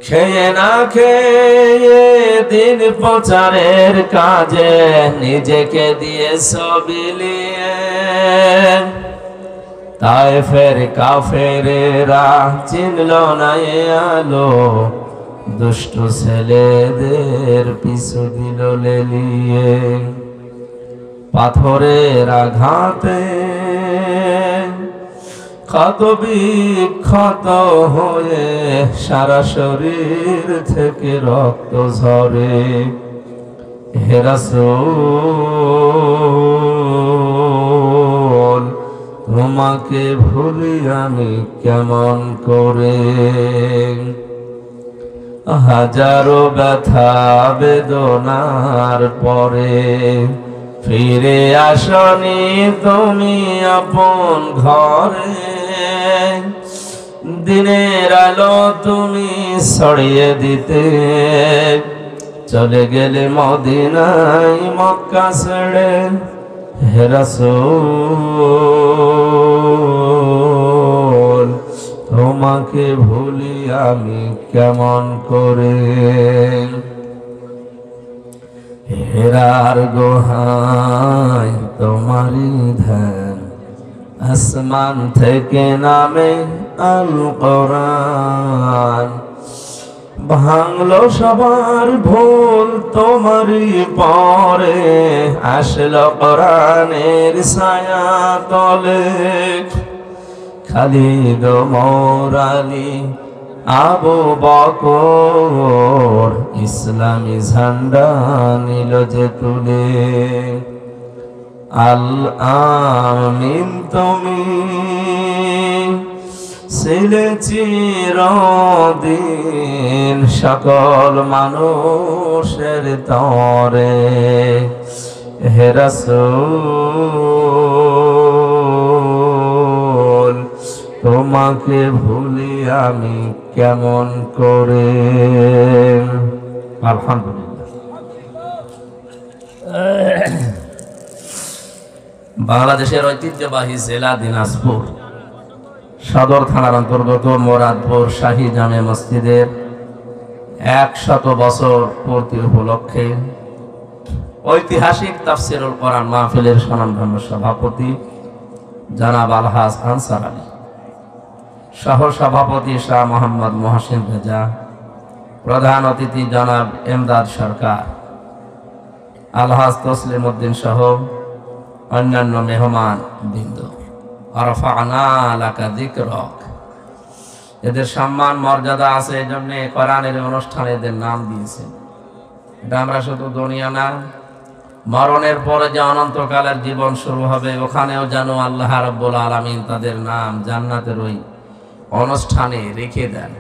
খেয়ে না খেয়ে দিন প্রচারের কাজে নিজেকে দিয়েছ বিলিয়ে। তায়েফের কাফেরেরা চিনল না এ আলো, দুষ্ট ছেলেদের পিছু দিল লেলিয়ে। পাথরের আঘাতে ক্ষত বিক্ষত হয়ে সারা শরীর থেকে রক্ত ঝরে। হে রাসূল তোমাকে ভুলি আমি কেমন করে। হাজারো ব্যথা বেদনার পরে ফিরে আসনি তুমি আপন ঘরে। দিনের আলো তুমি ছড়িয়ে দিতে চলে গেলে মদিনায় মক্কা ছেড়ে। হে রাসূল তোমাকে ভুলি আমি কেমন করে। হেরার গুহায় তোমারই ধ্যান, আসমান থেকে নামে আল কোরআন। ভাঙলো সবার ভুল তোমারই পরে, আসলো কোরআনের ছায়া তলে। খালিদ ওমর আলী আবু বকর ইসলামী ঝান্ডা নিল যে তুলে। আল আমিন তুমি ছিলে চিরদিন সকল মানুষের তরে। হে রাসূল তোমাকে ভুলি আমি কেমন করে। আলহামদুলিল্লাহ। বাংলাদেশের ঐতিহ্যবাহী জেলা দিনাজপুর সদর থানার অন্তর্গত মোরাদপুর শাহী জামে মসজিদের 100 বছর পূর্তি উপলক্ষে ঐতিহাসিক তাফসিরুল কোরআন মাহফিলের স্বনামধন্য সভাপতি জনাব আলহাজ আনসার আলী, সহ সভাপতি শাহ মোহাম্মদ মহসিন রেজা, প্রধান অতিথি জনাব এমদাদ সরকার, আলহাজ তসলিম উদ্দিন সহ অন্যান্য মেহমান বৃন্দ। আরফা'না লাকা যিকরাক, এদের সম্মান মর্যাদা আছে, এই জন্য কোরআনের অনুষ্ঠানে এদের নাম দিয়েছে। এটা আমরা শুধু দুনিয়া না, মরণের পরে যে অনন্তকালের জীবন শুরু হবে ওখানেও যেন আল্লাহ রাব্বুল আলামিন তাদের নাম জান্নাতের ওই অনুষ্ঠানে রেখে দেন।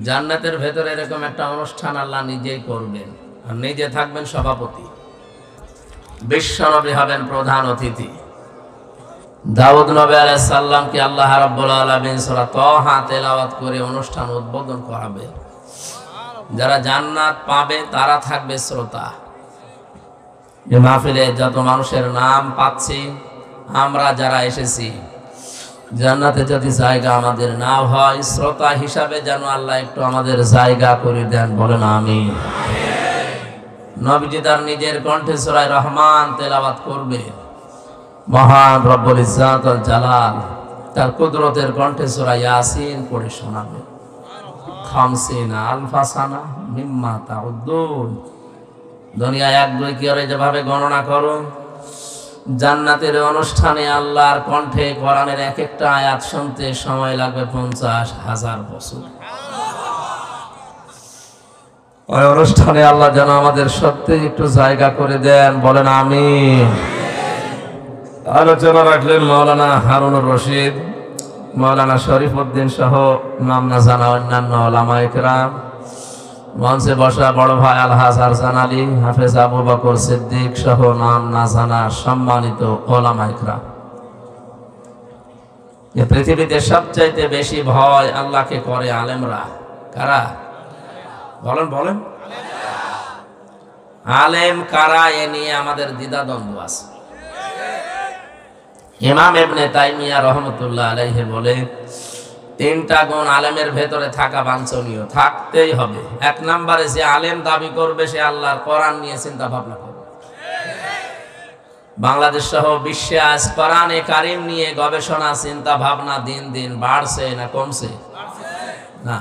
জান্নাতের ভেতরে এরকম একটা অনুষ্ঠান আল্লাহ নিজেই করবেন, আর নিজে থাকবেন সভাপতি, বিশ্বনবী হবেন প্রধান অতিথি। দাউদ নবী আলাইহিস সালামকে আল্লাহ রাব্বুল আলামিন সূরা তাহা তেলাওয়াত করে অনুষ্ঠান উদ্বোধন করাবে। যারা জান্নাত পাবে তারা থাকবে শ্রোতা। এই মাহফিলে যত মানুষের নাম পাচ্ছি আমরা যারা এসেছি, জান্নাতে যদি জায়গা আমাদের না হয়, শ্রোতা হিসাবে যেন আল্লাহ একটু আমাদের জায়গা করে দেন, বলেন আমিন। নবীজি তার নিজের কণ্ঠে সূরা রহমান তেলাওয়াত করবে, মহান রব্বুল ইজ্জাত ওয়াল জালাল তার কুদরতের কণ্ঠে সূরা ইয়াসিন পড়ে শোনাবে। 50,000 সানা মিম্মা তাউদ্দুন, দুনিয়া 1-2 করে যেভাবে গণনা করো, জান্নাতের অনুষ্ঠানে আল্লাহর কণ্ঠে কোরআনের এক একটা আয়াত শুনতে সময় লাগবে 50,000 বছর। ওই অনুষ্ঠানে আল্লাহ যেন আমাদের সত্যি একটু জায়গা করে দেন, বলেন আমিন। আলোচনা রাখলেন মাওলানা হারুনুর রশিদ, মাওলানা শরীফ উদ্দিন সহ নাম না জানা অন্যান্য ওলামায়ে কেরাম। মঞ্চে বসা বড় ভাই আলহাজ আরজান আলী, হাফেজ আবু বকর সিদ্দিক সহ নাম না জানা সম্মানিত ওলামায়ে কেরাম। এই পৃথিবীতে সবচাইতে বেশি ভয় আল্লাহকে করে আলেমরা। কারা? বলেন বলেন। আলেম কারা, এ নিয়ে আমাদের দ্বিধাদ্বন্দ্ব আছে। ইমাম ইবনে তাইমিয়া রহমাতুল্লাহ আলাইহি বলে, তিনটা গুণ আলেমের ভেতরে থাকা বাঞ্ছনীয়, থাকতেই হবে। এক নম্বরে, যে আলেম দাবি করবে সে আল্লাহর কোরআন নিয়ে চিন্তা ভাবনা করবে। বাংলাদেশ সহ বিশ্বে আজ কোরআনে কারিম নিয়ে গবেষণা চিন্তা ভাবনা দিন দিন বাড়ছে না কমছে? না,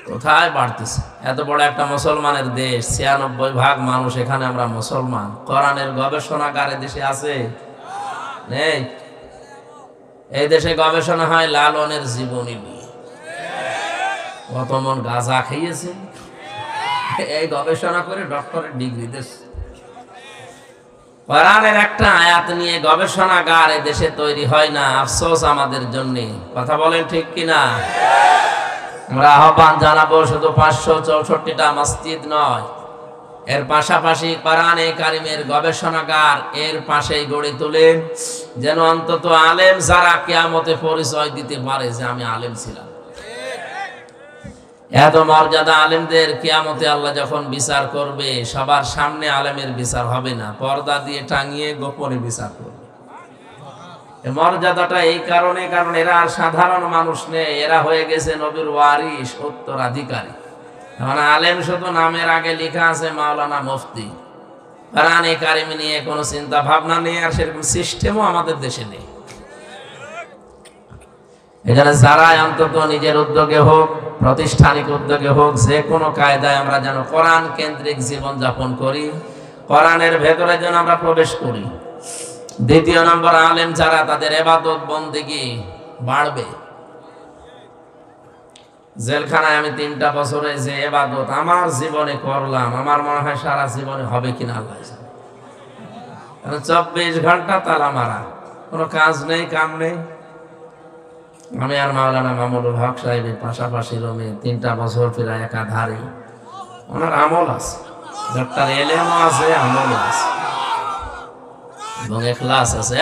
কোথায় বাড়তেছে? এত বড় একটা মুসলমানের দেশ, 96% মানুষ এখানে আমরা মুসলমান। কোরআনের গবেষণাগার দেশে আছে? নেই। এই দেশে গবেষণা হয় লালনের জীবনী নিয়ে। কত মন গাঁজা খেয়েছে, এই গবেষণা করে ডক্টরের ডিগ্রি দিচ্ছে। কোরআনের একটা আয়াত নিয়ে গবেষণাগার এই দেশে তৈরি হয় না। আফসোস আমাদের জন্য। কথা বলেন ঠিক কিনা? আমরা আহ্বান জানাবো, শুধু 564টা মসজিদ নয়, এর পাশাপাশি কোরআনে কারিমের গবেষণাগার এর পাশেই গড়ে তোলে, যেন অন্তত আলেম যারা কিয়ামতে পরিচয় দিতে পারে যে আমি আলেম ছিলাম। এত মর্যাদা আলেমদের, কিয়ামতে আল্লাহ যখন বিচার করবে সবার সামনে আলেমের বিচার হবে না, পর্দা দিয়ে টাঙিয়ে গোপনে বিচার করবে। মর্যাদাটা এই কারণে, কারণ এরা আর সাধারণ মানুষ নেই, এরা হয়ে গেছে নবীর ওয়ারিস, উত্তরাধিকারী। মানে আলেম শুধু নামের আগে লেখা আছে মাওলানা মুফতি। কোরআনে কারিম নিয়ে কোনো চিন্তা ভাবনা নেই, আর সেরকম সিস্টেমও আমাদের দেশে নেই। এখানে যারা অন্তত নিজের উদ্যোগে হোক, প্রাতিষ্ঠানিক উদ্যোগে হোক, যে কোনো কায়দায় আমরা যেন কোরআন কেন্দ্রিক জীবন যাপন করি, কোরআনের ভেতরে যেন আমরা প্রবেশ করি। দ্বিতীয় নম্বর, আলেম যারা, তাদের ইবাদত বন্দেগী বাড়বে। জেলখানায় আমি 3টা বছরে যে ইবাদত আমার জীবনে করলাম, আমার মনে হয় সারা জীবনে হবে কিনা আল্লাহ জানে। 24 ঘন্টা তালা মারা, কোনো কাজ নেই, কাম নেই। আমি আর মাওলানা মামুনুল হক সাহেবের পাশাপাশি রুমে 3টা বছর প্রায় একাধারে। ওনার আমল আছে, ডক্টর এলেমও আছে, আমলও আছে এবং ইখলাস আছে।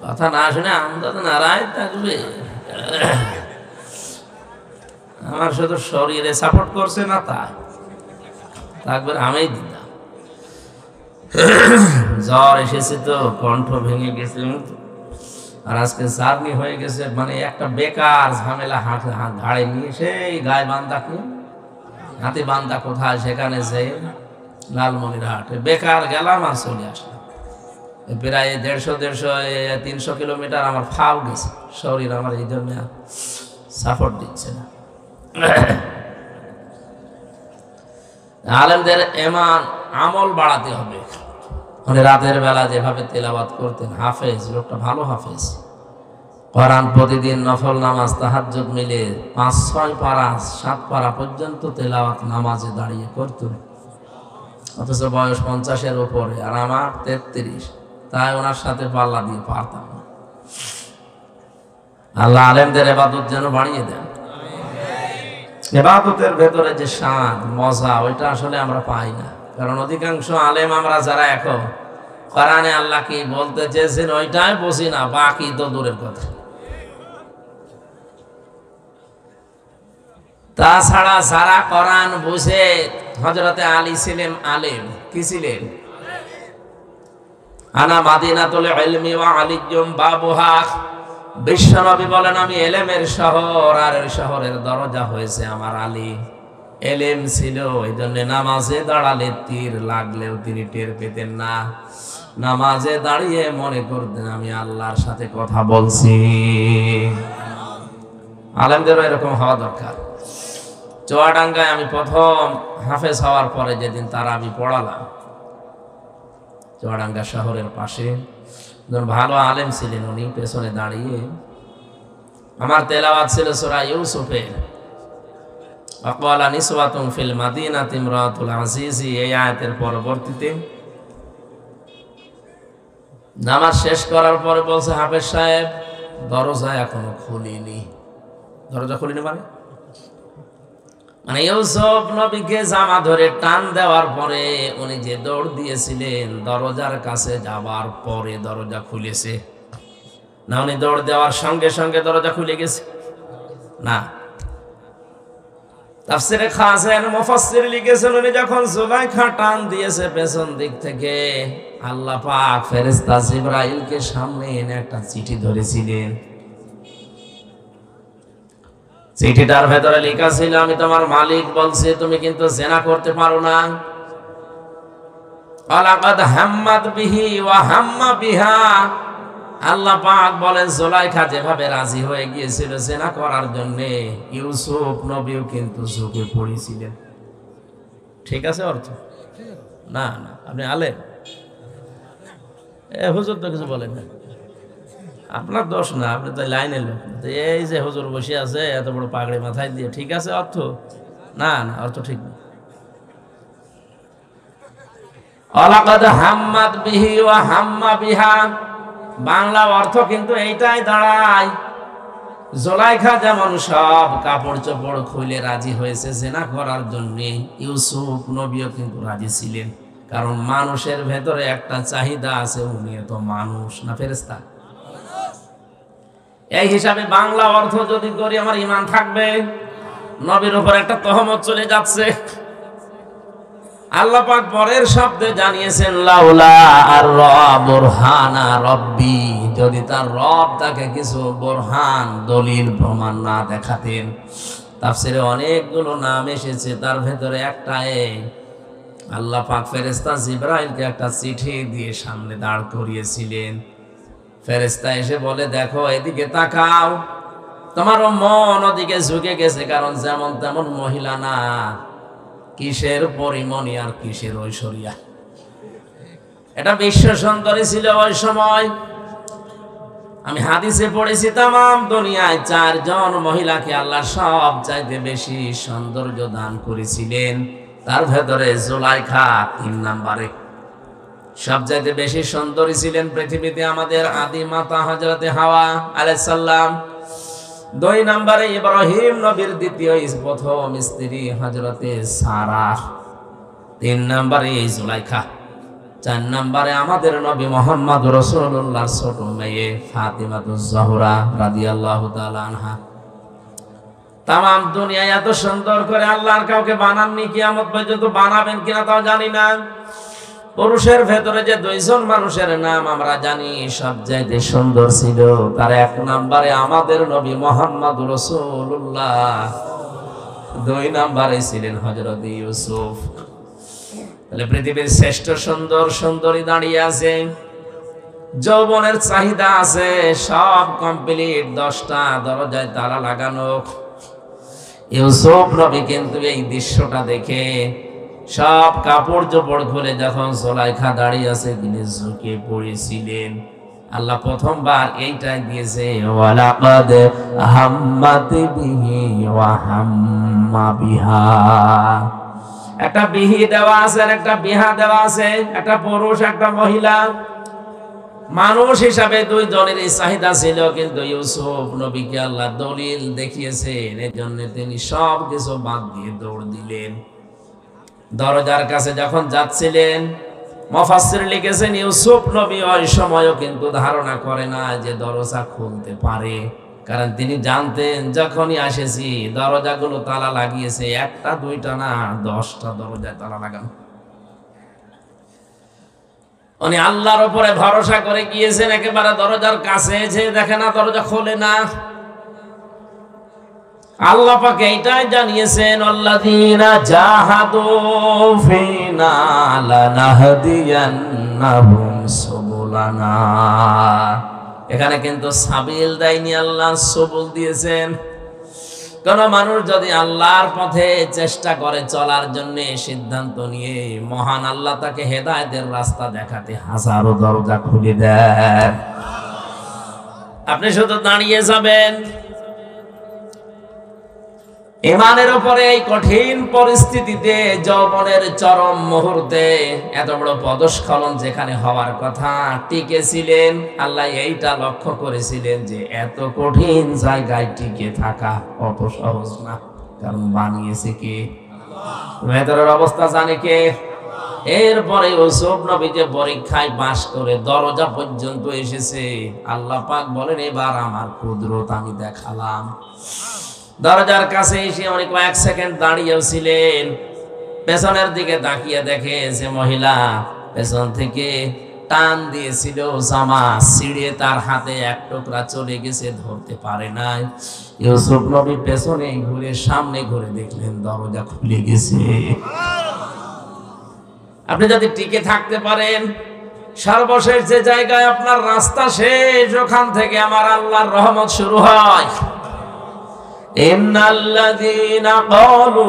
কথা না শুনে আমরা তো নারায় থাকবে। আমার শুধু শরীরে সাপোর্ট করছে না, তাই থাকবে আমি দিতাম। জ্বর এসেছে তো কণ্ঠ ভেঙে গেছে, আর আজকে জার্নি হয়ে গেছে। মানে একটা বেকার ঝামেলা ঘাড়ে নিয়ে সেই গায়ে বান্ধা কি হাতি বান্ধা কোথায়, সেখানে যে লালমনিরহাট বেকার গেলাম আর চলে আসলাম। প্রায় 150-300 কিলোমিটার আমার ফাও গেছে, শরীর আমার এই জন্য সাপোর্ট দিচ্ছে না। আলেমদের এমান আমল বাড়াতে হবে। মানে রাতের বেলা যেভাবে তেলাওয়াত করতেন, হাফেজ, লোকটা ভালো হাফেজ, কোরআন প্রতিদিন নফল নামাজ তাহাজ্জুদ মিলে 5-6 পারা 7 পারা পর্যন্ত তেলাওয়াত নামাজে দাঁড়িয়ে করতেন। অথচ বয়স 50-এর উপরে, আর আমার 33, তাই ওনার সাথে পাল্লা দিয়ে পারতাম না। আল্লাহ আলেমদের ইবাদত যেন বাড়িয়ে দেন। ইবাদতের ভেতরে যে স্বাদ মজা, ওইটা আসলে আমরা পাই না, কারণ অধিকাংশ আলেম আমরা যারা এখন কোরআনে আল্লাহ কি বলতে চেয়েছেন ওইটাই বুঝি না, বাকি তো দূরের কথা। তাছাড়া যারা কোরআন বুঝে, হযরতে আলী ছিলেন আলেম। কি ছিলেন? আনা মাদিনাতুল ইলমি ওয়া আলিয়্যুম বাবুহা। বিশ্বনবী বলেন আমি এলেমের শহর, আর এই শহরের দরজা হয়েছে আমার আলী। এলেম ছিল, এই জন্য নামাজে দাঁড়ালে তীর লাগলেও তিনি টের পেতেন না। নামাজে দাঁড়িয়ে মনে করতেন আমি আল্লাহর সাথে কথা বলছি। আলেমদেরও এরকম হওয়া দরকার। চুয়াডাঙ্গায় আমি প্রথম হাফেজ হওয়ার পরে যেদিন তারাবি পড়ালাম, চুয়াডাঙ্গা শহরের পাশে ভালো আলেম ছিলেন উনি, পেছনে দাঁড়িয়ে আমার তেলাওয়াত ছিল সূরা ইউসুফের আকালা নিসওয়াতুন ফিল মাদিনাতি ইমরাতুল আজিজি। এই আয়াতের পরবর্তীতে নামাজ শেষ করার পরে বলছে, হাফেজ সাহেব দরজা এখনো খুলিনি। দরজা খুলিনি মানে ইউসুফ নবীকে জামা ধরে টান দেওয়ার পরে উনি যে দৌড় দিয়েছিলেন, দরজার কাছে যাবার পরে দরজা খুলেছে না? উনি দৌড় দেওয়ার সঙ্গে সঙ্গে দরজা খুলে গেছে না? তাফসীরে খাসেন মুফাসসির লিখেছেন, উনি যখন জুলাইখা টান দিয়েছে পেছন দিক থেকে, আল্লাহ পাক ফেরেশতা জিবরাইলকে সামনে এনে একটা চিঠি ধরেছিলেন। চিঠিটার ভেতরে লেখা ছিল, আমি তোমার মালিক বলছি তুমি কিন্তু জেনা করতে পারো না। আলাকাদ হাম্মাত বিহি ওয়া হাম্মা বিহা, আল্লাহ পাক বলেন জুলাইখা যেভাবে রাজি হয়ে গিয়েছিল জেনা করার জন্য, ইউসুফ নবীও কিন্তু ঝুঁকে পড়েছিলেন। ঠিক আছে অর্থ? না না, আপনি আলেম, হুজুর তো কিছু বলেন না, আপনার দোষ না, আপনি তো লাইনের লোক। এই যে হুজুর বসে আছে এত বড় পাগড়ি মাথায় দিয়ে, ঠিক আছে অর্থ? না না, অর্থ ঠিক না। আলাকাদ হাম্মাত বিহি ওয়া হাম্মা বিহা, বাংলা অর্থ কিন্তু এইটাই দাঁড়ায়, জুলাইখা যেমন সব কাপড় চোপড় খুলে রাজি হয়েছে জেনা করার জন্য, ইউসুফ নবীও কিন্তু রাজি ছিলেন। কারণ মানুষের ভেতরে একটা চাহিদা আছে, উনি তো মানুষ না ফেরেশতা। এই হিসাবে বাংলা অর্থ যদি করি আমার ঈমান থাকবে? নবীর উপর একটা তহমত চলে যাচ্ছে। আল্লাহ পাক পরের শব্দে জানিয়েছেন লাউলা আর বুরহানা রব্বি, যদি তার রব তাকে কিছু বুরহান দলিল প্রমাণ না দেখাতেন। তাফসীরে অনেকগুলো নাম এসেছে, তার ভেতরে একটা আল্লাহ পাক ফেরেশতা জিবরাইলকে একটা চিঠি দিয়ে সামনে দাঁড় করিয়েছিলেন। ফেরেশতা এসে বলে দেখো এদিকে তাকাও, তোমারও মন ওদিকে ঝুঁকে গেছে, কারণ যেমন তেমন মহিলা না, কিসের পরিমণি আর কিসের ঐশ্বরিয়া। এটা বিশ্ব সুন্দরী ছিল ওই সময়। আমি হাদিসে পড়েছি তামাম দুনিয়ায় 4 জন মহিলাকে আল্লাহ সব চাইতে বেশি সৌন্দর্য দান করেছিলেন, তার ভেতরে জুলাইখা 3 নম্বরে। সব চাইতে বেশি সুন্দরী ছিলেন পৃথিবীতে আমাদের আদি মাতা হযরতে হাওয়া আলাইহিস সালাম, 2 নম্বরে ইব্রাহিম নবীর দ্বিতীয় প্রথম স্ত্রী হযরতে সারা, 3 নম্বরে জুলাইখা, 4 নম্বরে আমাদের নবী মুহাম্মদ রাসূলুল্লাহর ছোট মেয়ে ফাতিমাতুজ জোহরা রাদিয়াল্লাহু তাআলা আনহা। তামাম দুনিয়া এত সুন্দর করে আল্লাহর কাউকে বানাননি, কিয়ামত পর্যন্ত বানাবেন কিনা তাও জানি না। পুরুষের ভেতরে যে 2 জন মানুষের নাম আমরা জানি সবচাইতে সুন্দর ছিল, তার 1 নম্বরে আমাদের নবী মুহাম্মদ রাসূলুল্লাহ, 2 নম্বরে ছিলেন হযরত ইউসুফ। তাহলে পৃথিবীর শ্রেষ্ঠ সুন্দর সুন্দরী দাঁড়িয়ে আছে, যৌবনের চাহিদা আছে, সব কমপ্লিট, 10টা দরজায় তালা লাগানো। ইউসুফ নবী কিন্তু এই দৃশ্যটা দেখে সব কাপড় চোপড় খুলে যখন জুলাইখা দাঁড়িয়ে আছে তিনি ঝুঁকে পড়েছিলেন। আল্লাহ প্রথমবার এইটাই দিয়েছে, ওয়ালাকাদ হাম্মাত বিহি ওয়া হাম্মা বিহা। একটা বিহি দেওয়া আছে আর একটা বিহা দেওয়া আছে, একটা পুরুষ একটা মহিলা। মানুষ হিসাবে 2 জনেরই চাহিদা ছিল, কিন্তু ইউসুফ নবীকে আল্লাহ দলিল দেখিয়েছেন, এজন্য তিনি সব কিছু বাদ দিয়ে দৌড় দিলেন। দরজার কাছে যখন যাচ্ছিলেন, মুফাসসির লিখেছেন ইউসুফ নবী ওই সময়ও কিন্তু ধারণা করে না যে দরজা খুলতে পারে, কারণ তিনি জানতেন যখনই আসেছি দরজাগুলো তালা লাগিয়েছে, 1টা 2টা না 10টা দরজায় তালা লাগানো। উনি আল্লাহর উপরে ভরসা করে গিয়েছেন, একেবারে দরজার কাছে যে দেখে না দরজা খোলে না। আল্লাহ পাক এইটাই জানিয়েছেন, আল্লাযীনা জাহাদু ফিনা লানাহদিয়ান্নাহুম সুবুলানা। এখানে কিন্তু সাবিল দেয়নি, আল্লাহ সুবুল দিয়েছেন। কোন মানুষ যদি আল্লাহর পথে চেষ্টা করে চলার জন্য সিদ্ধান্ত নিয়ে, মহান আল্লাহ তাকে হেদায়েতের রাস্তা দেখাতে হাজারো দরজা খুলে দেন। আপনি শুধু দাঁড়িয়ে যাবেন। ইমানের উপরে এই কঠিন পরিস্থিতিতে, যৌবনের চরম মুহূর্তে, এত বড় পদস্খলন যেখানে হওয়ার কথা, টিকেছিলেন। আল্লাহ এইটা লক্ষ্য করেছিলেন যে এত কঠিন জায়গায় টিকে থাকা অত সহজ না, কারণ বানিয়েছে কে? ভেতরের অবস্থা জানে কে? এরপরে ইউসুফ নবী যে পরীক্ষায় পাশ করে দরজা পর্যন্ত এসেছে, আল্লাহ পাক বলেন এবার আমার কুদরত আমি দেখালাম। দরজার কাছে এসে অনেক কয়েক সেকেন্ড দাঁড়িয়েও ছিলেন, পেছনের দিকে তাকিয়ে দেখে যে মহিলা পেছন থেকে টান দিয়েছিল, জামা ছিঁড়ে তার হাতে এক টুকরা চলে গেছে, ধরতে পারে নাই। ইউসুফ নবী পেছনে ঘুরে সামনে ঘুরে দেখলেন দরজা খুলে গেছে। আপনি যদি টিকে থাকতে পারেন, সর্বশেষ যে জায়গায় আপনার রাস্তা শেষ, ওখান থেকে আমার আল্লাহর রহমত শুরু হয়। ইন্নাল্লাযীনা ক্বালু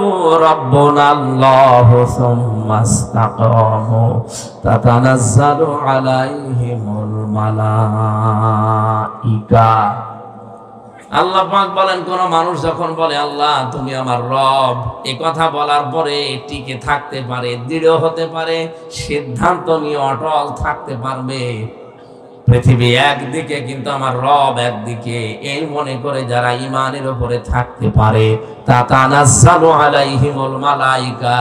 রাব্বুনাল্লাহু সুম্মা ইসতাকামু তাতানাজ্জালু আলাইহিমুল মালাইকা। আল্লাহ পাক বলেন, কোন মানুষ যখন বলে আল্লাহ তুমি আমার রব, এই কথা বলার পরে টিকে থাকতে পারে, দৃঢ় হতে পারে, সিদ্ধান্ত নিয়ে অটল থাকতে পারবে, পৃথিবী একদিকে কিন্তু আমার রব একদিকে, এই মনে করে যারা ঈমানের উপরে থাকতে পারে, তাতানাজ্জালু আলাইহিমুল মালাইকা,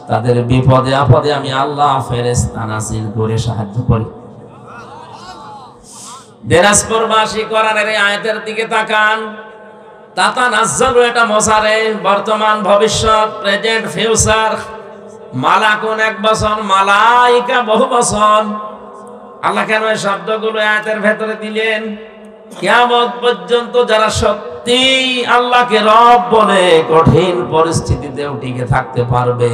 তাদের বিপদে আপদে আমি আল্লাহ ফেরেশতা নাযিল করে সাহায্য করি। দিনাজপুরবাসী কোরআনের এই আয়াতের দিকে তাকান। তাতানাজ্জালু এটা মোসারে, বর্তমান ভবিষ্যৎ, প্রেজেন্ট ফিউচার। মালাকুন এক বছর, মালাইকা বহু বছর। আল্লাহ কেন এই শব্দগুলো আয়াতের ভেতরে দিলেন? কিয়ামত পর্যন্ত যারা সত্যি আল্লাহকে রব বলে কঠিন পরিস্থিতিতেও টিকে থাকতে পারবে,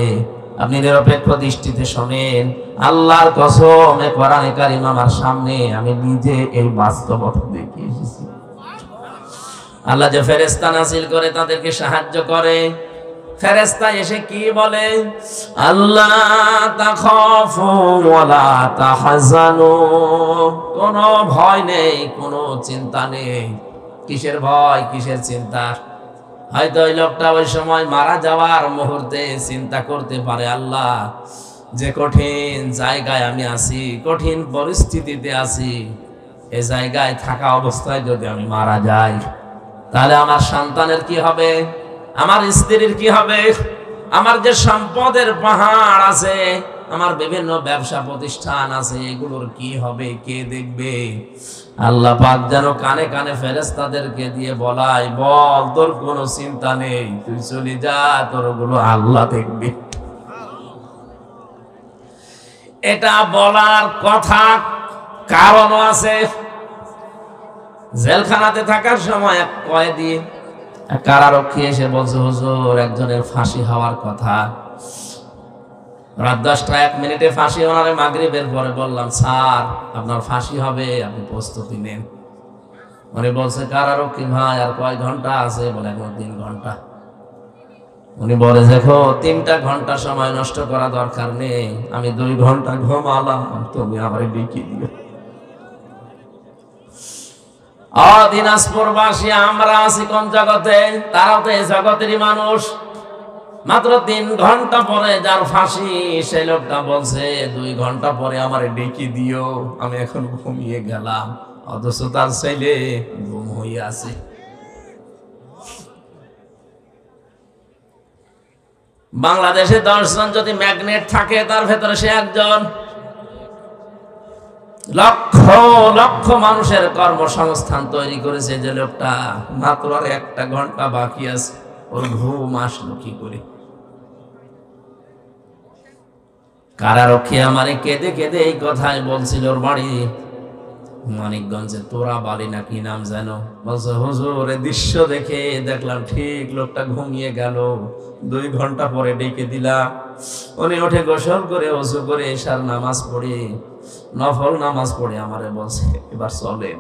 আপনি নিরপেক্ষ দৃষ্টিতে শোনেন, আল্লাহর কসম কোরআনে কারীম আমার সামনে, আমি নিজে এই বাস্তবতা দেখে এসেছি। আল্লাহ যে ফেরেশতা নাযিল করে তাদেরকে সাহায্য করে, ফেরেশতা এসে কি বলে? আল্লাহ তাখাফু ওয়ালা তাহজানু, কোনো ভয় নেই, কোনো চিন্তা নেই। কিসের ভয়, কিসের চিন্তা? হয়তো ওই লোকটা ওই সময় মারা যাওয়ার মুহূর্তে চিন্তা করতে পারে, আল্লাহ যে কঠিন জায়গায় আমি আছি, কঠিন পরিস্থিতিতে আছি, এই জায়গায় থাকা অবস্থায় যদি আমি মারা যাই, তাহলে আমার সন্তানের কি হবে, আমার স্ত্রীর কি হবে, আমার যে সম্পদের পাহাড় আছে, আমার বিভিন্ন ব্যবসা প্রতিষ্ঠান আছে, এগুলোর কি হবে, কে দেখবে? আল্লাহ পাক যেন কানে কানে ফেরেশতাদেরকে দিয়ে বলায়, বল তোর কোনো চিন্তা নেই, তুই চলে যা, তোর ওগুলো আল্লাহ দেখবে। এটা বলার কথা কারণও আছে। জেলখানাতে থাকার সময় এক কয়েদি, এক কারারক্ষী এসে বলছে, হুজুর একজনের ফাঁসি হওয়ার কথা, রাত 10টা 1 মিনিটে ফাঁসি। ওনারে মাগরিবের পরে বললাম, স্যার আপনার ফাঁসি হবে, আপনি প্রস্তুতি নেন। উনি বলছে, কারারক্ষী ভাই আর কয় ঘন্টা আছে? বলে এখন 3 ঘন্টা। উনি বলে, দেখো 3টা ঘন্টা সময় নষ্ট করা দরকার নেই, আমি 2 ঘন্টা ঘুমালাম, তুমি আমার ডেকে দিও। দিনাজপুরবাসী আমরা আছি কোন জগতে? তারাও তো এই জগতেরই মানুষ। মাত্র 3 ঘন্টা পরে যার ফাঁসি, সেই লোকটা বলছে 2 ঘন্টা পরে আমার ডেকে দিও, আমি এখন ঘুমিয়ে গেলাম, অথচ তার ছেলে ঘুম হয়ে আছে। বাংলাদেশে 10 জন যদি ম্যাগনেট থাকে, তার ভেতরে সে একজন। লক্ষ লক্ষ মানুষের কর্মসংস্থান তৈরি করেছে যে লোকটা, মাত্র আর 1টা ঘন্টা বাকি আছে, ওর ঘুম আসলো কি করে? কারারক্ষী আমারে কেঁদে কেঁদে এই কথাই বলছিল। ওর বাড়ি মানিকগঞ্জে, তোরা বাড়ি না কি নাম জানো? বলছে, হুজুর এই দৃশ্য দেখে দেখলাম ঠিক লোকটা ঘুমিয়ে গেল, 2 ঘন্টা পরে ডেকে দিলাম। উনি উঠে গোসল করে ওযু করে এশার নামাজ পড়ে, নফল নামাজ পড়ে আমারে বলছে, এবার চলে।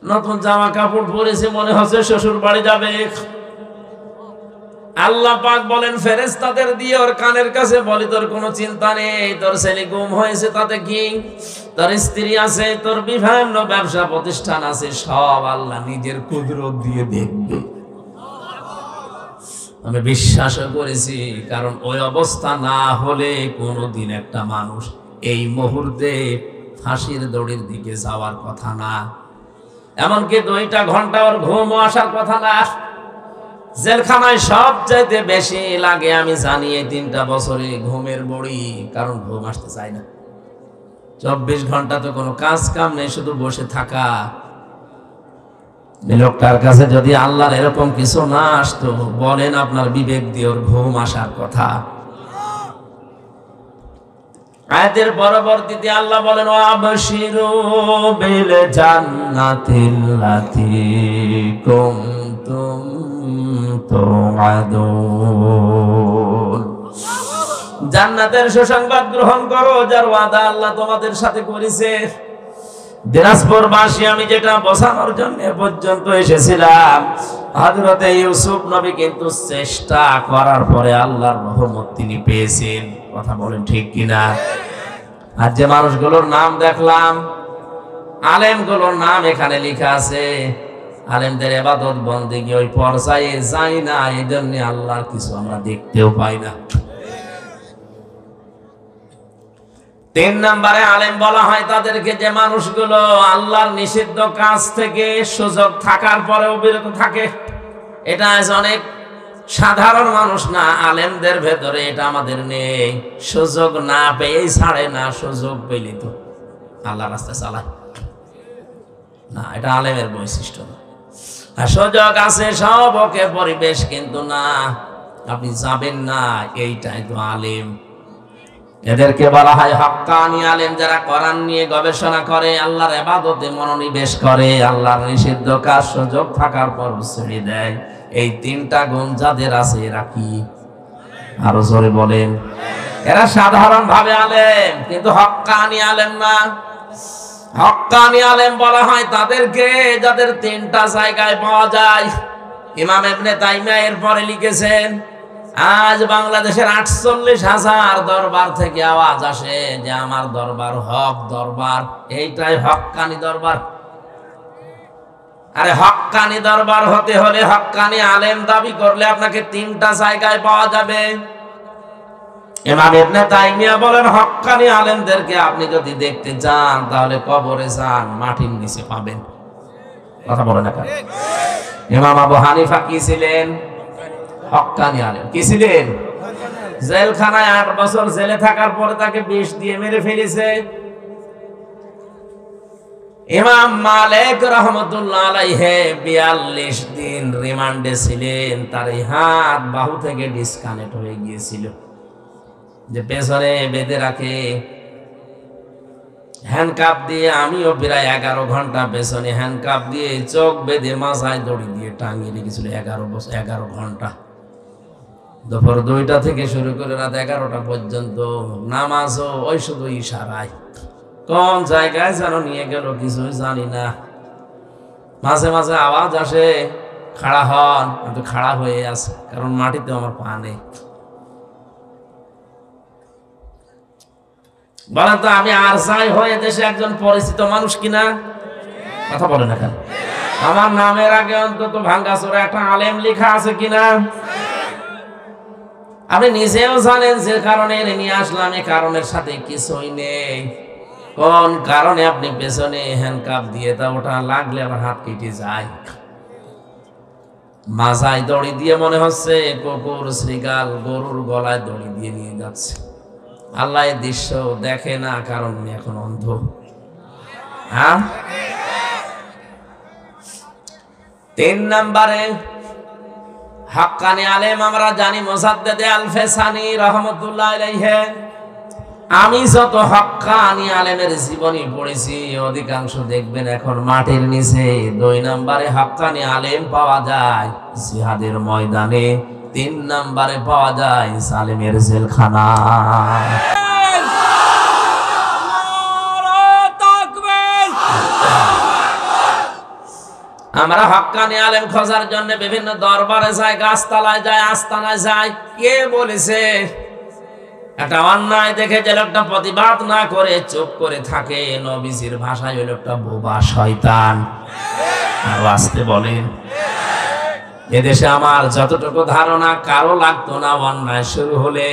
নতুন জামা কাপড় পরেছে, মনে হচ্ছে শ্বশুর বাড়ি যাবে। আল্লাহ পাক বলেন ফেরেশতাদের দিয়ে ওর কানের কাছে বলি, তোর কোনো চিন্তা নেই, তোর ছেলে গুম হয়েছে তাতে কি, তোর স্ত্রী আছে, তোর বিভিন্ন ব্যবসা প্রতিষ্ঠান আছে, সব আল্লাহ নিজের কুদরত দিয়ে দেখবে। আমি বিশ্বাস করেছি, কারণ ওই অবস্থা না হলে কোনোদিন একটা মানুষ এই মুহূর্তে ফাঁসির দড়ির দিকে যাওয়ার কথা না, এমনকি 2টা ঘন্টা ওর ঘুমও আসার কথা না। জেলখানায় সবচাইতে বেশি লাগে আমি জানি এই 3টা বছরে ঘুমের বড়ি, কারণ ঘুম আসতে চায় না। 24 ঘন্টা তো কোনো কাজ কাম নেই, শুধু বসে থাকা। লোকটার কাছে যদি আল্লাহর এরকম কিছু না আসতো, বলেন আপনার বিবেক দিয়ে ওর ঘুম আসার কথা? আয়াতের পরবর্তীতে আল্লাহ বলেন আবশিরু বিল জান্নাতিল্লাতী কুনতুম তুআদুন। জান্নাতের সুসংবাদ গ্রহণ করো যার ওয়াদা আল্লাহ তোমাদের সাথে করেছে। দিনাজপুরবাসী আমি যেটা বোঝানোর জন্য পর্যন্ত এসেছিলাম, হযরতে ইউসুফ নবী কিন্তু চেষ্টা করার পরে আল্লাহর রহমত তিনি পেয়েছেন। কথা বলেন ঠিক কিনা? আর যে মানুষগুলোর নাম দেখলাম, আলেমগুলোর নাম এখানে লেখা আছে, আলেমদের ইবাদত বন্দেগী ওই পর্যায়ে যায় না, এই জন্য আল্লাহর কিছু আমরা দেখতেও পাই না। 3 নম্বরে আলেম বলা হয় তাদেরকে যে মানুষগুলো আল্লাহর নিষিদ্ধ কাজ থেকে সুযোগ থাকার পরেও বিরত থাকে। এটা আজ অনেক সাধারণ মানুষ না, আলেমদের ভেতরে এটা আমাদের নেই। সুযোগ না পেয়েই ছাড়ে না, সুযোগ পেলে তো আল্লাহর রাস্তায় চালায় না, এটা আলেমের বৈশিষ্ট্য না। আর সুযোগ আছে সব ওকে, পরিবেশ কিন্তু না, আপনি যাবেন না, এইটাই তো আলেম। এদেরকে বলা হয় হক্কানি আলেম, যারা কোরআন নিয়ে গবেষণা করে, আল্লাহর ইবাদতে মনোনিবেশ করে, আল্লাহর নিষিদ্ধ কাজ সুযোগ থাকার পর ছেড়ে দেয়। এই 3টা গুণ যাদের আছে এরা কি? আরো জোরে বলেন। এরা সাধারণ ভাবে আলেম, কিন্তু হক্কানি আলেম না। হক্কানি আলেম বলা হয় তাদেরকে যাদের 3টা জায়গায় পাওয়া যায়। ইমাম ইবনে তাইমিয়া এর পরে লিখেছেন, আজ বাংলাদেশের 48,000 দরবার থেকে আওয়াজ আসে যে আমার দরবার হক দরবার, এইটাই হক্কানি দরবার। আরে হক্কানি দরবার হতে হলে, হক্কানি আলেম দাবি করলে আপনাকে 3টা জায়গায় পাওয়া যাবে। ইমাম ইবনে তাইমিয়া বলেন হক্কানি আলেমদেরকে আপনি যদি দেখতে চান তাহলে কবরে যান, মাটির নিচে পাবেন। কথা বলে না কেন? ইমাম আবু হানিফা কি ছিলেন? হক্কানি আলেম। কি ছিলেন? জেলখানায় 8 বছর জেলে থাকার পরে তাকে বিষ দিয়ে মেরে ফেলেছে। ইমাম মালিক রাহমাতুল্লাহ আলাইহি 42 দিন রিমান্ডে ছিলেন। তার এই হাত বাহু থেকে ডিসকানেক্ট হয়ে গিয়েছিল, যে পেছনে বেঁধে রাখে হ্যান্ডকাপ দিয়ে। আমিও প্রায় 11 ঘন্টা পেছনে হ্যান্ডকাপ দিয়ে চোখ বেঁধে মাথায় দড়ি দিয়ে টাঙিয়ে রেখেছিল 11 ঘন্টা। দুপুর 2টা থেকে শুরু করে রাত 11টা পর্যন্ত। নামাজও ওই শুধু ইশারায়, কোন জায়গায় যেন নিয়ে গেল কিছুই জানি না। মাঝে মাঝে আওয়াজ আসে খাড়া হন, কিন্তু খাড়া হয়ে আছে, কারণ মাটিতে আমার পা নেই। বলেন তো আমি আর চাই হয়ে দেশে একজন পরিচিত মানুষ কিনা? কথা বলে না কেন? আমার নামের আগে অন্তত ভাঙ্গাচোরা একটা আলেম লেখা আছে কিনা? আপনি নিজেও জানেন যে কারণে নিয়ে আসলাম, এই কারণের সাথে কিছুই নেই। কোন কারণে আপনি পেছনে হ্যান্ডকাপ দিয়ে তা ওটা লাগলে আমার হাত কেটে যায়। মাথায় দড়ি দিয়ে মনে হচ্ছে কুকুর শ্রীগাল গরুর গলায় দড়ি দিয়ে নিয়ে যাচ্ছে। আল্লাহ এই দৃশ্য দেখে না, কারণ এখন অন্ধ। হ্যাঁ, 3 নম্বরে হক্কানি আলেম আমরা জানি মুসাদ্দেদ আল-ফেসানি রাহমাতুল্লাহ আলাইহি। আমি যত হক্কানি আলেমের জীবনী পড়েছি অধিকাংশ দেখবেন এখন মাটির নিচে। 2 নম্বরে হক্কানি আলেম পাওয়া যায় জিহাদের ময়দানে, 3 নম্বরে পাওয়া যায় জালেমের জেলখানা। আমরা হক্কানি আলেম খোঁজার জন্য বিভিন্ন দরবারে যাই, গাছতলায় যাই, আস্তানায় যাই। কে বলেছে একটা অন্যায় দেখে যে লোকটা প্রতিবাদ না করে চুপ করে থাকে, নবীজির ভাষায় ওই লোকটা বোবা শয়তান। আর আসতে বলেন, এদেশে আমার যতটুকু ধারণা কারো লাগতো না অন্যায় শুরু হলে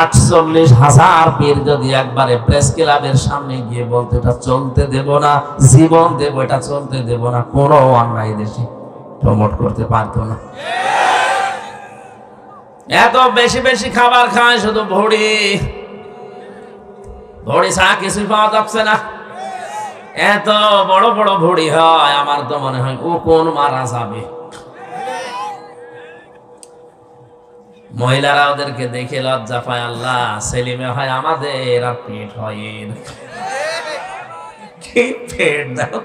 48,000 পীর যদি একবারে প্রেস ক্লাবের সামনে গিয়ে বলতে এটা চলতে দেব না, জীবন দেব, এটা চলতে দেব না, কোনো অন্যায় দেশে প্রমোট করতে পারতো না। এত বেশি বেশি খাবার খায়, শুধু ভুড়ি ভুড়ি ছাড়া কিছুই পাওয়া যাচ্ছে না। এত বড় বড় ভুড়ি হয়, আমার তো মনে হয় ও কোন মারা যাবে। মহিলারা ওদেরকে দেখে লজ্জা পায়, আল্লাহ সেলিমে হয় আমাদের আর পেট হয় এর। কি পেট দাও,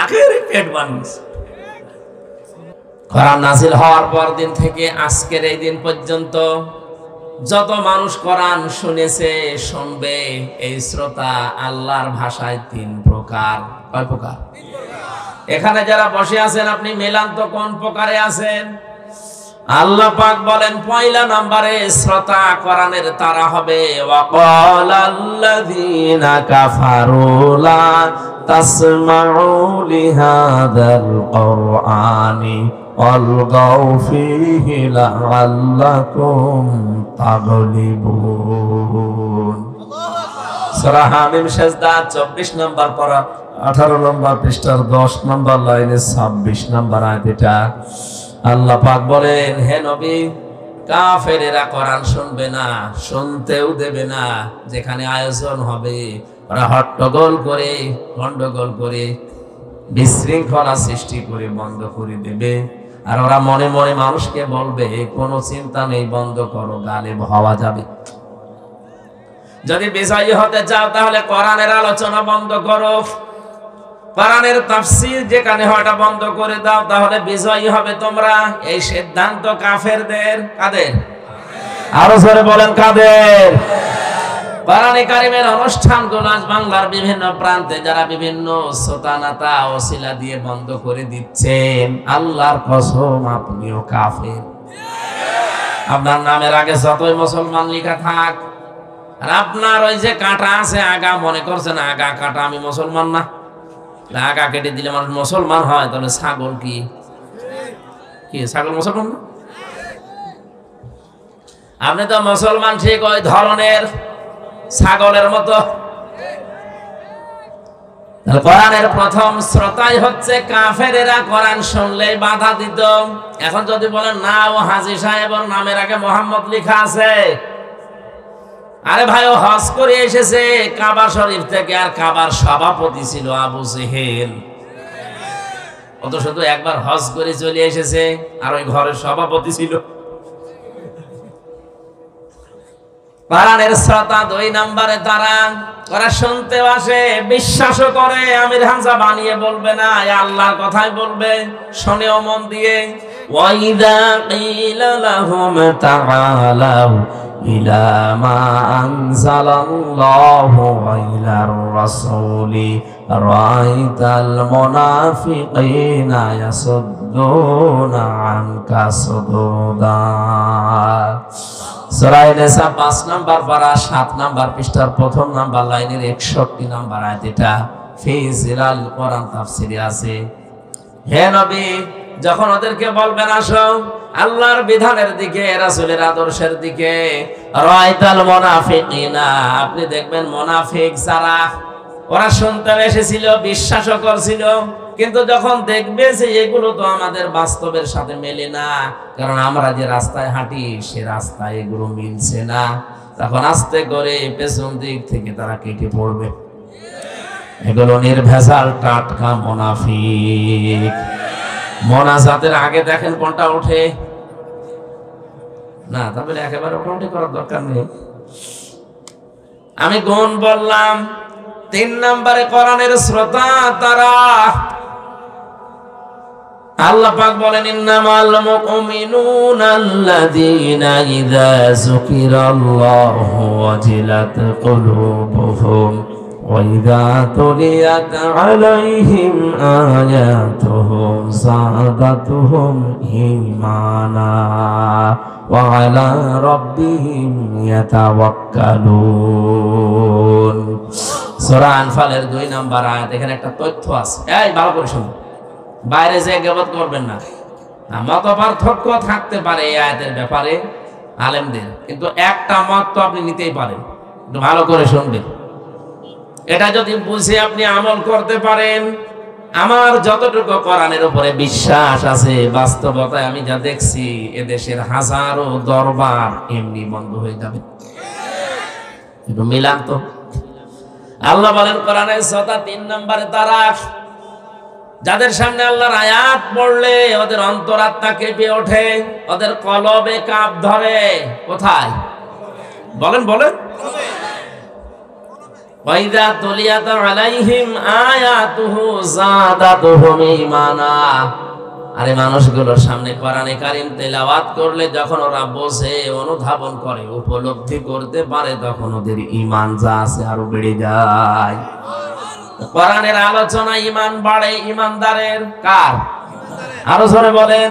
আগের পেট মানুষ। কোরআন নাযিল হওয়ার পর দিন থেকে আজকের এই দিন পর্যন্ত যত মানুষ কোরআন শুনেছে শুনবে, এই শ্রোতা আল্লাহর ভাষায় 3 প্রকার। কয় প্রকার? এখানে যারা বসে আছেন আপনি মেলান তো কোন প্রকারে আছেন? আল্লাহ পাক বলেন পয়লা নম্বরে শ্রোতা কোরআনের তারা হবে। ওয়াকালাল্লাযীনা কাফারু লা তাসমাউ লিহাযাল কুরআনি ওয়ালগাউ ফীহি লাআল্লাকুম তাগলিবুন। সূরা হামিম সেজদা 24 নম্বর পারা 18 নম্বর পৃষ্ঠার 10 নম্বর লাইনে 26 নম্বর আয়াত। এটা আল্লাহ পাক বলেন, হে নবী, কাফেরেরা কোরআন শুনবে না, শুনতেও দেবে না। যেখানে আয়োজন হবে ওরা হট্টগোল করে, গন্ডগোল করে, বিশৃঙ্খলা সৃষ্টি করে বন্ধ করে দেবে। আর ওরা মনে মনে মানুষকে বলবে কোনো চিন্তা নেই, বন্ধ করো, গালিব হওয়া যাবে। যদি বিজয়ী হতে চাও তাহলে কোরআনের আলোচনা বন্ধ করো, কোরআনের তাফসীর যেখানে হয় ওটা বন্ধ করে দাও, তাহলে বিজয়ী হবে তোমরা। এই সিদ্ধান্ত কাফেরদের। কাদের? আরো জোরে বলেন, কাদের? কোরআনে কারীমের অনুষ্ঠানগুলো আজ বাংলার বিভিন্ন প্রান্তে যারা বিভিন্ন সোতানাতা ওসিলা দিয়ে বন্ধ করে দিচ্ছেন, আল্লাহর কসম আপনিও কাফের। আপনার নামের আগে যতই মুসলমান লেখা থাক, আর আপনার ওই যে কাঁটা আছে আগা, মনে করছেন আগা কাটা, আমি মুসলমান না। আগা কেটে দিলে মানুষ মুসলমান হয়, তাহলে ছাগল কি ছাগল মুসলমান না? আপনি তো মুসলমান ঠিক ওই ধরনের ছাগলের মতো। কোরআনের প্রথম শ্রোতাই হচ্ছে কাফেরেরা। কোরআন শুনলেই বাধা দিত। এখন যদি বলেন না, ও হাজী সাহেবের নামের আগে মোহাম্মদ লেখা আছে, আরে ভাই ও হজ করে এসেছে কাবা শরীফ থেকে, আর কাবার সভাপতি ছিল আবু জেহেল। ও তো শুধু একবার হজ করে চলে এসেছে, আর ওই ঘরের সভাপতি ছিল। কোরআনের শ্রোতা 2 নম্বরে তারা, ওরা শুনতেও আসে, বিশ্বাসও করে। আমির হামজা বানিয়ে বলবে না, আল্লাহর কথাই বলবে, শুনেও মন দিয়ে। ওয়াইদা কিলা লাহুম তাআলাউ ইলা মা আনজালাল্লাহু ওয়া ইলার রাসূলি রাআইতাল মুনাফিকিনা ইয়াসুদ্দুনা আনকা সুদুদা। সূরা নিসা 5 নম্বর পারা 7 নম্বর পৃষ্ঠার 1 নম্বর লাইনের 61 নম্বর আয়াত। এটা ফি জিলাল কোরআন তাফসীরে আছে। হে নবী, যখন ওদেরকে বলবেন আসো আল্লাহর বিধানের দিকে, রাসূলের আদর্শের দিকে, রাআইতাল মুনাফিকিনা, আপনি দেখবেন মুনাফিক যারা, ওরা শুনতে এসেছিল, বিশ্বাসও করছিল, কিন্তু যখন দেখবে যে এগুলো তো আমাদের বাস্তবের সাথে মেলে না, কারণ আমরা যে রাস্তায় হাঁটি সে রাস্তায় এগুলো মিলছে না, তখন আস্তে করে পেছন দিক থেকে তারা কেটে পড়বে। এগুলো নির্ভেজাল টাটকা মুনাফিক। মোনাজাতের আগে দেখেন কোনটা ওঠে না, তাহলে একেবারে ওঠাউঠি করার দরকার নেই। আমি গুণ বললাম। 3 নম্বরে কোরআনের শ্রোতা তারা। আল্লাহ পাক বলেন, ইন্নামাল মুমিনুনা আল্লাযীনা ইযা যুকিরাল্লাহু ওয়াজিলাত কুলুবুহুম ওয়া ইযা তুলিয়াত আলাইহিম আয়াতুহু যাদাতুহুম ঈমানা ওয়া আলা রাব্বিহিম ইয়াতাওয়াক্কালুন। সূরা আনফালের 2 নম্বর আয়াত। এখানে একটা তথ্য আছে, এই ভালো করে শুনুন, বাইরে যে গীবত করবেন না। মতপার্থক্য থাকতে পারে এই আয়াতের ব্যাপারে আলেমদের, কিন্তু একটা মত তো আপনি নিতেই পারেন। একটু ভালো করে শুনবেন। এটা যদি বুঝে আপনি আমল করতে পারেন, আমার যতটুকু কোরআনের উপরে বিশ্বাস আছে, বাস্তবতায় আমি যা দেখছি, এদেশের হাজারো দরবার এমনি বন্ধ হয়ে যাবে। একটু মিলান তো। আল্লাহ বলেন কোরআনের শ্রোতা 3 নম্বরে তারা। যাদের সামনে আল্লাহর আয়াত পড়লে ওদের অন্তরাত্মা কেঁপে ওঠে, ওদের কলবে কাঁপ ধরে। কোথায়? বলেন বলেন। ওয়াইদা তুলিয়াত আলাইহিম আয়াতুহু যাদাতুহুম ঈমানা। আরে মানুষগুলোর সামনে কোরআনে কারীম তেলাওয়াত করলে যখন ওরা বোঝে, অনুধাবন করে, উপলব্ধি করতে পারে, তখন ওদের ঈমান যা আছে আরো বেড়ে যায়। কোরআনের আলোচনা ঈমান বাড়ে ঈমানদারের। কার? আরো জোরে বলেন।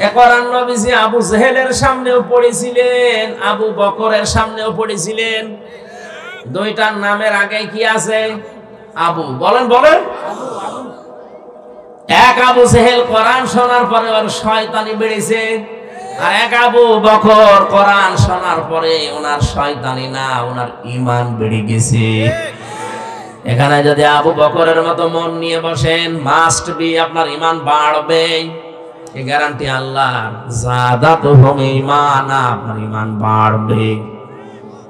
এ কোরআন নবীজি আবু জেহেলের সামনেও পড়েছিলেন, আবু বকরের সামনেও পড়েছিলেন। দুইটার নামের আগে কি আছে? আবু। বলেন বলেন। এক আবু জেহেল কোরআন শোনার পরে ওর শয়তানি বেড়েছে, আর এক আবু বকর কোরআন শোনার পরে ওনার শয়তানি না, ওনার ঈমান বেড়ে গেছে। এখানে যদি আবু বকরের মতো মন নিয়ে বসেন, মাস্ট বি আপনার ঈমান বাড়বে, এই গ্যারান্টি আল্লাহর। যাদাতুহুম ঈমানা, আপনার ঈমান বাড়বে।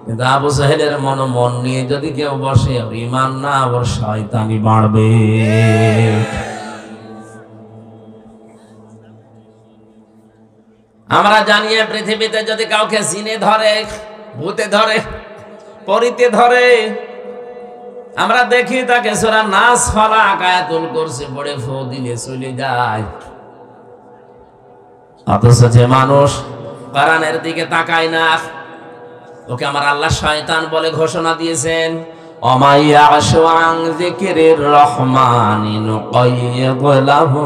কিন্তু আবু জাহেলের মন নিয়ে যদি কেউ বসে, ওর ঈমান না, ওর শয়তানি বাড়বে। আমরা জানি পৃথিবীতে যদি কাউকে জিনে ধরে, ভূতে ধরে, পরিতে ধরে, আমরা দেখি তাকে সূরা নাস ফালাক আয়াতুল কুরসি পড়ে ফু দিলে চলে যায়। অথচ যে মানুষ কোরআনের দিকে তাকায় না, ওকে আমার আল্লাহ শয়তান বলে ঘোষণা দিয়েছেন। অমাইয়াশু আন যিকরির রহমানি নুকাইয়িদ লাহু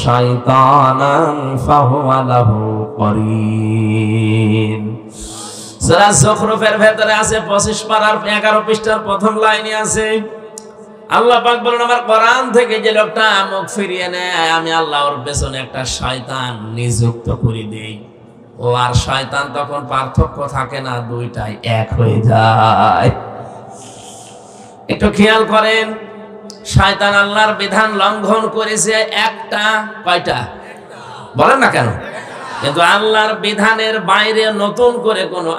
শাইতানান ফাহুয়া লাহু করিন। সূরা যুখরুফের ভেতরে আছে 25 পারার 11 পৃষ্ঠার প্রথম লাইনে আছে, আল্লাহ পাক বলেন আমার কোরআন থেকে যে লোকটা মুখ ফিরিয়ে নেয়, আমি আল্লাহ ওর পেছনে একটা শয়তান নিযুক্ত করে দেই। ও আর শয়তান তখন পার্থক্য থাকে না, দুইটাই এক হয়ে যায়। একটু খেয়াল করেন, শয়তান আল্লাহর বিধান লঙ্ঘন করেছে একটা, কয়টা? বলেন না কেন? কিন্তু আল্লাহর বিধানের বাইরে নতুন করে কোনো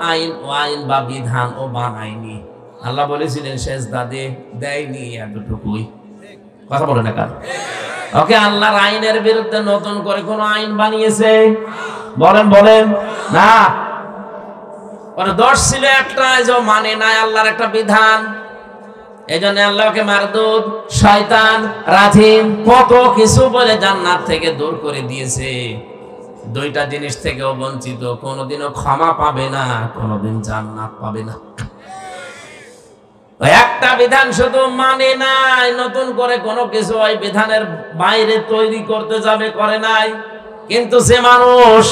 আইন বা বিধান ও বানায়নি। আল্লাহ বলেছিলেন সেজদা দেয়নি, এতটুকুই। কথা বলে না কেন? ওকে আল্লাহর আইনের বিরুদ্ধে নতুন করে কোনো আইন বানিয়েছে? বলেন বলেন না। ওর দোষ ছিল একটা, যে মানে নাই আল্লাহর একটা বিধান। এই জন্য আল্লাহকে মারদুদ, শয়তান, রাজিম, কত কিছু বলে জান্নাত থেকে দূর করে দিয়েছে। দুইটা জিনিস থেকেও বঞ্চিত, কোনোদিনও ক্ষমা পাবে না, কোনোদিন জান্নাত পাবে না। একটা বিধান শুধু মানে নাই, নতুন করে কোনো কিছু ওই বিধানের বাইরে তৈরি করতে যাবে, করে নাই। কিন্তু যে মানুষ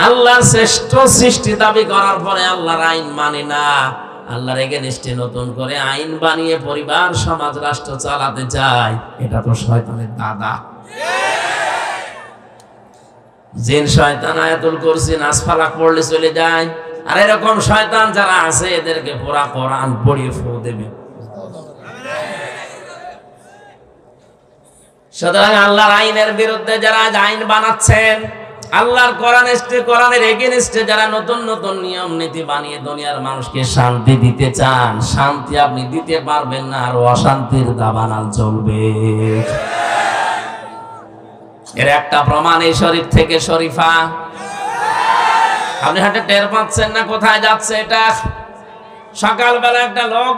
আল্লাহর শ্রেষ্ঠ সৃষ্টি দাবি করার পরে আল্লাহর আইন মানে না, আল্লাহর এগেইনস্টে নতুন করে আইন বানিয়ে পরিবার, সমাজ, রাষ্ট্র চালাতে চায়, এটা তো শয়তানের দাদা। জিন শয়তান আয়াতুল কুরসি নাস ফালাক পড়লে চলে যায়। আর এরকম শয়তান যারা আছে, এদেরকে পুরা কোরআন পড়িয়ে ফু দেবে। সুতরাং আল্লাহর আইনের বিরুদ্ধে যারা আইন বানাচ্ছেন, আল্লাহর কোরআনের এগেইনস্টে যারা নতুন নতুন নিয়ম নীতি বানিয়ে দুনিয়ার মানুষকে শান্তি দিতে চান, শান্তি আপনি দিতে পারবেন না, আর অশান্তির দাবানল চলবে। এর একটা প্রমাণ এই শরীফ থেকে শরীফা। আপনি হাতে টের পাচ্ছেন না কোথায় যাচ্ছে এটা? সকালবেলা একটা লোক